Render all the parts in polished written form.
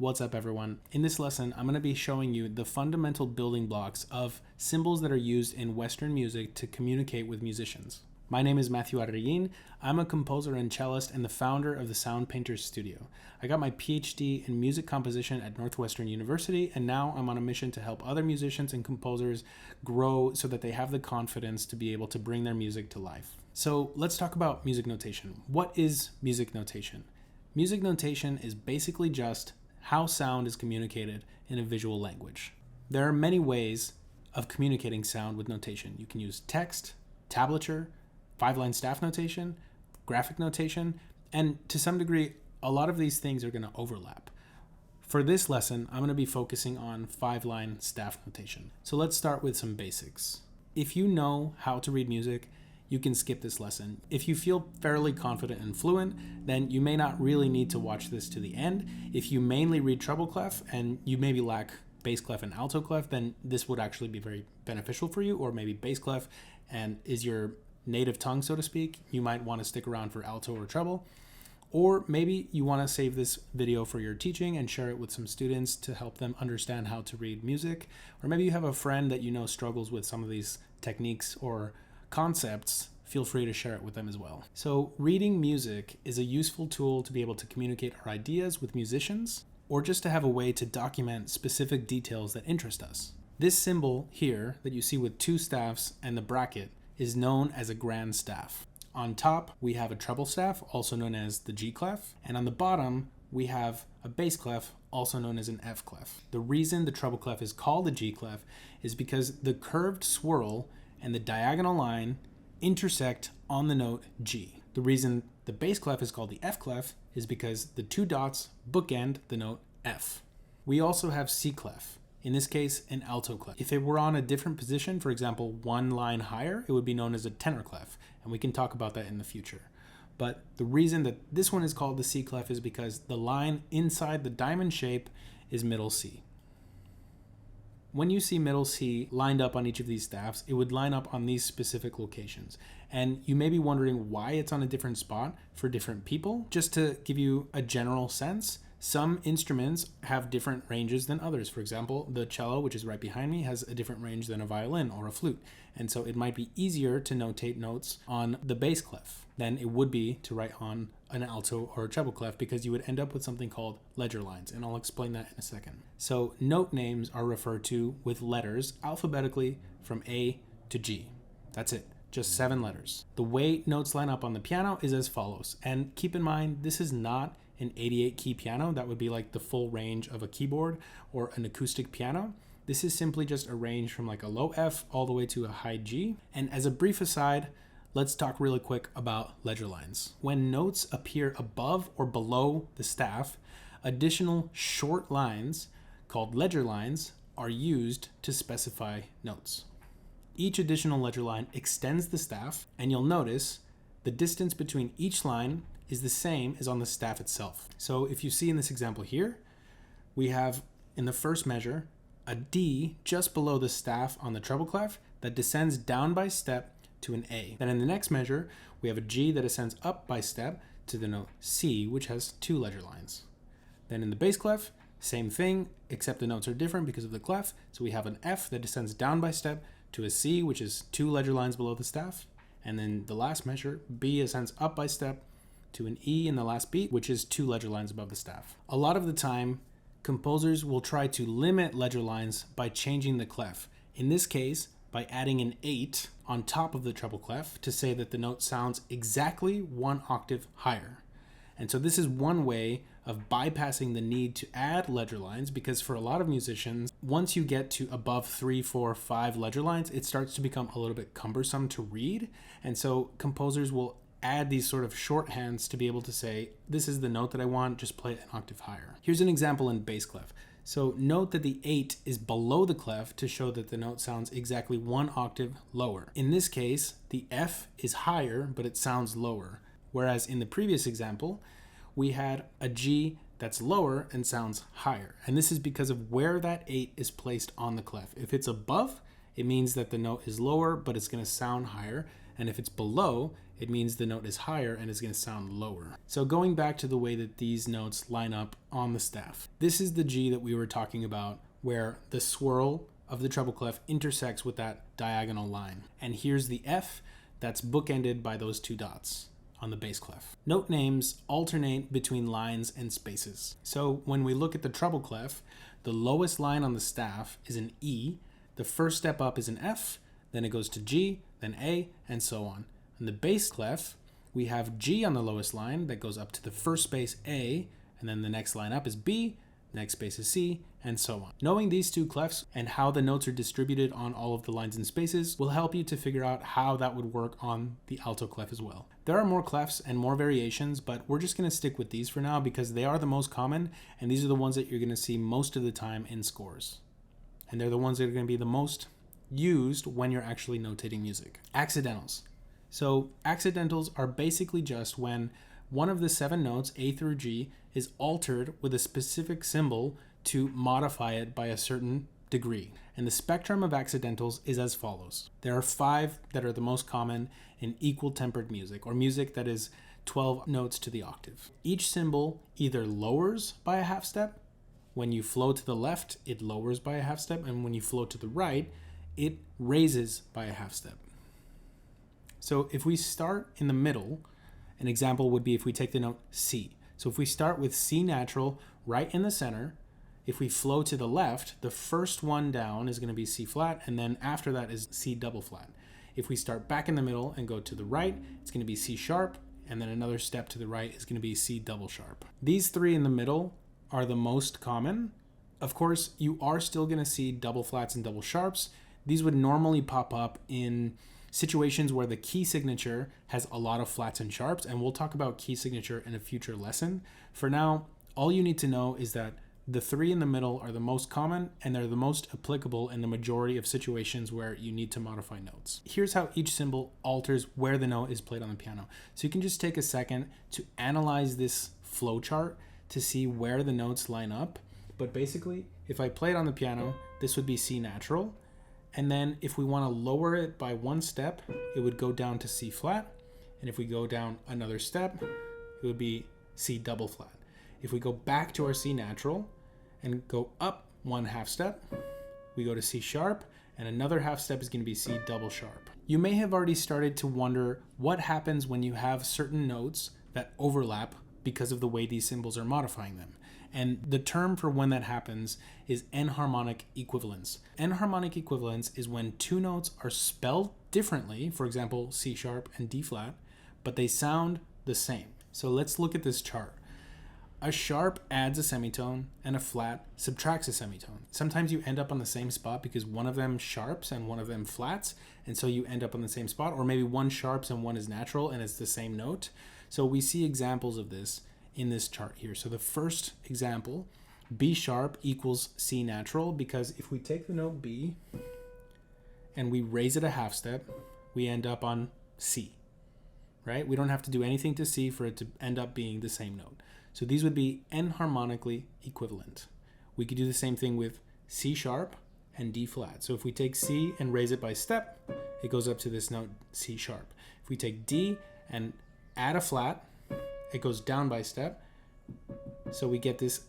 What's up, everyone? In this lesson, I'm going to be showing you the fundamental building blocks of symbols that are used in Western music to communicate with musicians. My name is Mathew. I'm a composer and cellist and the founder of the Sound Painters Studio. I got my PhD in music composition at Northwestern University, and now I'm on a mission to help other musicians and composers grow so that they have the confidence to be able to bring their music to life. So let's talk about music notation. What is music notation? Music notation is basically just how sound is communicated in a visual language. There are many ways of communicating sound with notation. You can use text, tablature, 5-line staff notation, graphic notation, and to some degree, a lot of these things are going to overlap. For this lesson, I'm going to be focusing on 5-line staff notation. So let's start with some basics. If you know how to read music, you can skip this lesson. If you feel fairly confident and fluent, then you may not really need to watch this to the end. If you mainly read treble clef and you maybe lack bass clef and alto clef, then this would actually be very beneficial for you, or maybe bass clef and is your native tongue, so to speak. You might want to stick around for alto or treble. Or maybe you want to save this video for your teaching and share it with some students to help them understand how to read music. Or maybe you have a friend that you know struggles with some of these techniques or concepts. Feel free to share it with them as well. So reading music is a useful tool to be able to communicate our ideas with musicians, or just to have a way to document specific details that interest us. This symbol here that you see with two staffs and the bracket is known as a grand staff. On top, we have a treble staff, also known as the G-Clef, and on the bottom, we have a bass clef, also known as an F-Clef. The reason the treble clef is called the G-Clef is because the curved swirl and the diagonal line intersect on the note G. The reason the bass clef is called the F-Clef is because the two dots bookend the note F. We also have C-Clef. In this case, an alto clef. If it were on a different position, for example, one line higher, it would be known as a tenor clef, and we can talk about that in the future. But the reason that this one is called the C-Clef is because the line inside the diamond shape is middle C. When you see middle C lined up on each of these staffs, it would line up on these specific locations. And you may be wondering why it's on a different spot for different people. Just to give you a general sense, some instruments have different ranges than others. For example, the cello, which is right behind me, has a different range than a violin or a flute. And so it might be easier to notate notes on the bass clef than it would be to write on an alto or a treble clef, because you would end up with something called ledger lines, and I'll explain that in a second. So note names are referred to with letters alphabetically from A to G. That's it. Just 7 letters. The way notes line up on the piano is as follows. And keep in mind, this is not an 88 key piano. That would be like the full range of a keyboard or an acoustic piano. This is simply just a range from like a low F all the way to a high G. And as a brief aside, let's talk really quick about ledger lines. When notes appear above or below the staff, additional short lines called ledger lines are used to specify notes. Each additional ledger line extends the staff, and you'll notice the distance between each line is the same as on the staff itself. So if you see in this example here, we have in the first measure a D just below the staff on the treble clef that descends down by step to an A. Then in the next measure, we have a G that ascends up by step to the note C, which has 2 ledger lines. Then in the bass clef, same thing, except the notes are different because of the clef. So we have an F that descends down by step to a C, which is 2 ledger lines below the staff. And then the last measure, B ascends up by step to an E in the last beat, which is 2 ledger lines above the staff. A lot of the time, composers will try to limit ledger lines by changing the clef. In this case, by adding an 8 on top of the treble clef to say that the note sounds exactly 1 octave higher. And so this is one way of bypassing the need to add ledger lines, because for a lot of musicians, once you get to above 3, 4, 5 ledger lines, it starts to become a little bit cumbersome to read. And so composers will add these sort of shorthands to be able to say, this is the note that I want, just play it an octave higher. Here's an example in bass clef. So note that the 8 is below the clef to show that the note sounds exactly 1 octave lower. In this case, the F is higher, but it sounds lower. Whereas in the previous example, we had a G that's lower and sounds higher. And this is because of where that 8 is placed on the clef. If it's above, it means that the note is lower, but it's going to sound higher. And if it's below, it means the note is higher and is going to sound lower. So going back to the way that these notes line up on the staff, this is the G that we were talking about, where the swirl of the treble clef intersects with that diagonal line. And here's the F that's bookended by those two dots on the bass clef. Note names alternate between lines and spaces. So when we look at the treble clef, the lowest line on the staff is an E, the first step up is an F, then it goes to G, then A, and so on. In the bass clef, we have G on the lowest line that goes up to the first space A, and then the next line up is B, next space is C, and so on. Knowing these two clefs and how the notes are distributed on all of the lines and spaces will help you to figure out how that would work on the alto clef as well. There are more clefs and more variations, but we're just going to stick with these for now because they are the most common, and these are the ones that you're going to see most of the time in scores. And they're the ones that are going to be the most used when you're actually notating music. Accidentals. So accidentals are basically just when one of the 7 notes, A through G, is altered with a specific symbol to modify it by a certain degree. And the spectrum of accidentals is as follows. There are 5 that are the most common in equal tempered music, or music that is 12 notes to the octave. Each symbol either lowers by a half step. When you flow to the left, it lowers by a half step, and when you flow to the right, it raises by a half step. So if we start in the middle, an example would be if we take the note C. So if we start with C natural right in the center, if we flow to the left, the first one down is going to be C flat, and then after that is C double flat. If we start back in the middle and go to the right, it's going to be C sharp, and then another step to the right is going to be C double sharp. These 3 in the middle are the most common. Of course, you are still going to see double flats and double sharps. These would normally pop up in situations where the key signature has a lot of flats and sharps, and we'll talk about key signature in a future lesson. For now, all you need to know is that the 3 in the middle are the most common, and they're the most applicable in the majority of situations where you need to modify notes. Here's how each symbol alters where the note is played on the piano. So you can just take a second to analyze this flow chart to see where the notes line up. But basically, if I play it on the piano, this would be C natural. And then if we want to lower it by 1 step, it would go down to C flat. And if we go down another step, it would be C double flat. If we go back to our C natural and go up 1 half step, we go to C sharp, and another half step is going to be C double sharp. You may have already started to wonder what happens when you have certain notes that overlap because of the way these symbols are modifying them. And the term for when that happens is enharmonic equivalence. Enharmonic equivalence is when 2 notes are spelled differently, for example, C sharp and D flat, but they sound the same. So let's look at this chart. A sharp adds a semitone and a flat subtracts a semitone. Sometimes you end up on the same spot because one of them sharps and one of them flats, and so you end up on the same spot, or maybe one sharps and one is natural and it's the same note. So we see examples of this in this chart here. So the first example, B sharp equals C natural, because if we take the note B and we raise it a half step, we end up on C, right? We don't have to do anything to C for it to end up being the same note. So these would be enharmonically equivalent. We could do the same thing with C sharp and D flat. So if we take C and raise it by step, it goes up to this note C sharp. If we take D and add a flat, it goes down by step. So we get this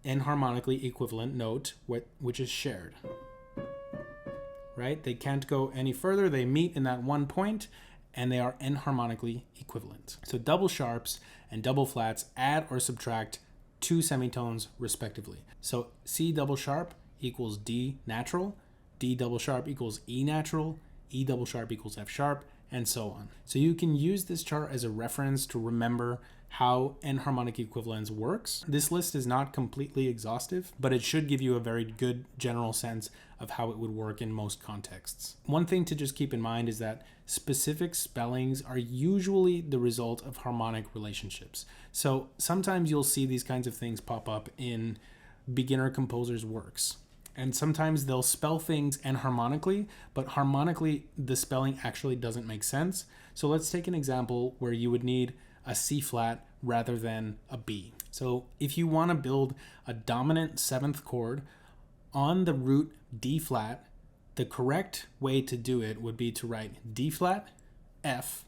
enharmonically equivalent note, which is shared, right? They can't go any further. They meet in that one point, and they are enharmonically equivalent. So double sharps and double flats add or subtract 2 semitones respectively. So C double sharp equals D natural, D double sharp equals E natural, E double sharp equals F sharp, and so on. So you can use this chart as a reference to remember how enharmonic equivalence works. This list is not completely exhaustive, but it should give you a very good general sense of how it would work in most contexts. One thing to just keep in mind is that specific spellings are usually the result of harmonic relationships. So sometimes you'll see these kinds of things pop up in beginner composers' works. And sometimes they'll spell things enharmonically, but harmonically the spelling actually doesn't make sense. So let's take an example where you would need a C flat rather than a B. So if you want to build a dominant 7th chord on the root D flat, the correct way to do it would be to write D flat, F,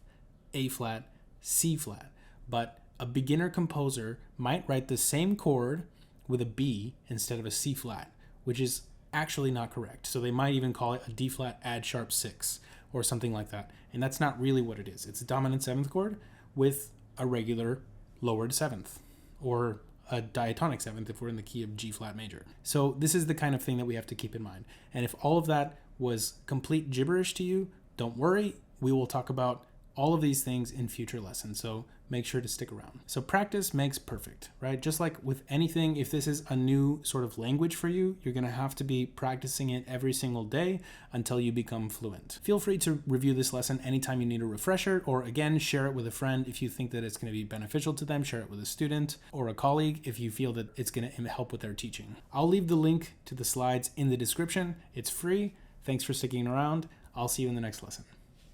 A flat, C flat. But a beginner composer might write the same chord with a B instead of a C flat, which is actually not correct. So they might even call it a D flat add sharp 6 or something like that. And that's not really what it is. It's a dominant 7th chord with a regular lowered 7th, or a diatonic 7th if we're in the key of G flat major. So this is the kind of thing that we have to keep in mind. And if all of that was complete gibberish to you, don't worry. We will talk about all of these things in future lessons, so make sure to stick around. So practice makes perfect, right? Just like with anything, if this is a new sort of language for you, you're gonna have to be practicing it every single day until you become fluent. Feel free to review this lesson anytime you need a refresher, or again, share it with a friend if you think that it's gonna be beneficial to them. Share it with a student or a colleague if you feel that it's gonna help with their teaching. I'll leave the link to the slides in the description. It's free. Thanks for sticking around. I'll see you in the next lesson.